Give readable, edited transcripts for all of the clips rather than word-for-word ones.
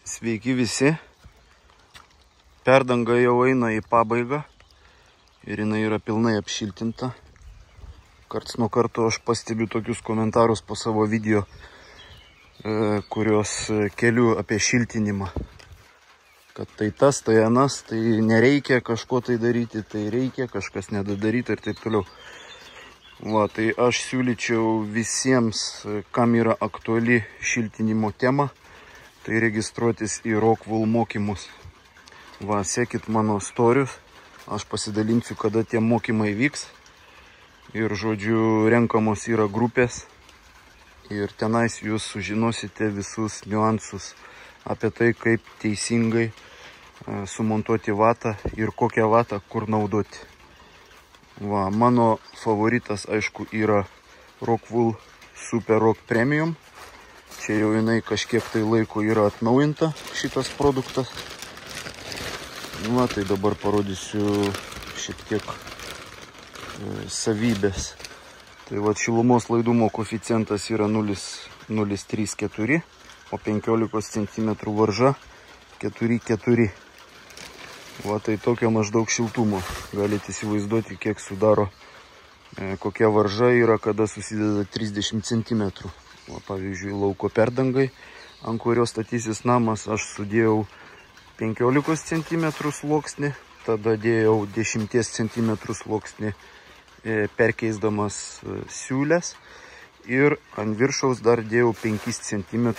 Sveiki visi. Perdanga jau eina į pabaigą ir jinai yra pilnai apšiltinta. Karts nuo karto aš pastebiu tokius komentarus po savo video, kurios keliu apie šiltinimą. Kad tai tas, tai anas, tai nereikia kažko tai daryti, tai reikia, kažkas nedadaryti ir taip toliau. Va, tai aš siūlyčiau visiems, kam yra aktuali šiltinimo tema, tai registruotis į Rockwool mokymus. Va, sekit mano storius, aš pasidalinsiu, kada tie mokymai vyks. Ir, žodžiu, renkamos yra grupės. Ir tenais jūs sužinosite visus niuansus apie tai, kaip teisingai sumontuoti vatą ir kokią vatą kur naudoti. Va, mano favoritas, aišku, yra Rockwool Super Rock Premium. Čia jau jinai kažkiek tai laiko yra atnaujinta šitas produktas. Va, tai dabar parodysiu šiek tiek savybės. Tai va, šilumos laidumo koeficientas yra 0,34, o 15 cm varža 4,4. Va, tai tokio maždaug šiltumo. Galite įsivaizduoti, kiek sudaro, kokia varža yra, kada susideda 30 cm. Va, pavyzdžiui, lauko perdangai, ant kurios statysis namas, aš sudėjau 15 cm sluoksnį, tada dėjau 10 cm sluoksnį, perkeisdamas siūlės, ir ant viršaus dar dėjau 5 cm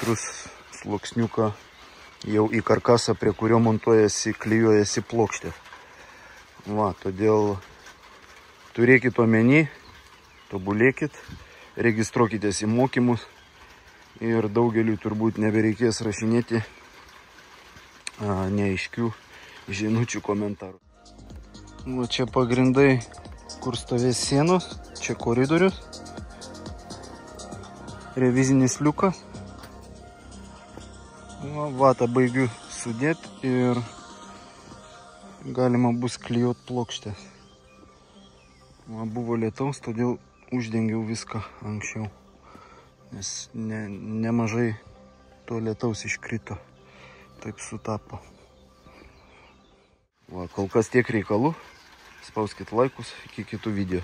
sluoksniuką jau į karkasą, prie kurio montuojasi, klijuojasi plokštė. Va, todėl turėkit omeny, tobulėkit, registruokitės į mokymus ir daugeliu turbūt nebereikės rašinėti neaiškių žinučių komentarų. Va, čia pagrindai, kur stovės sienos, čia koridorius, revizinis liukas. Va, vatą baigiu sudėti ir galima bus klijuoti plokštės. Va, buvo lietaus, todėl uždengiau viską anksčiau, nes nemažai to lietaus iškrito. Taip sutapo. Va, kol kas tiek reikalų. Spauskit laikus, iki kitų video.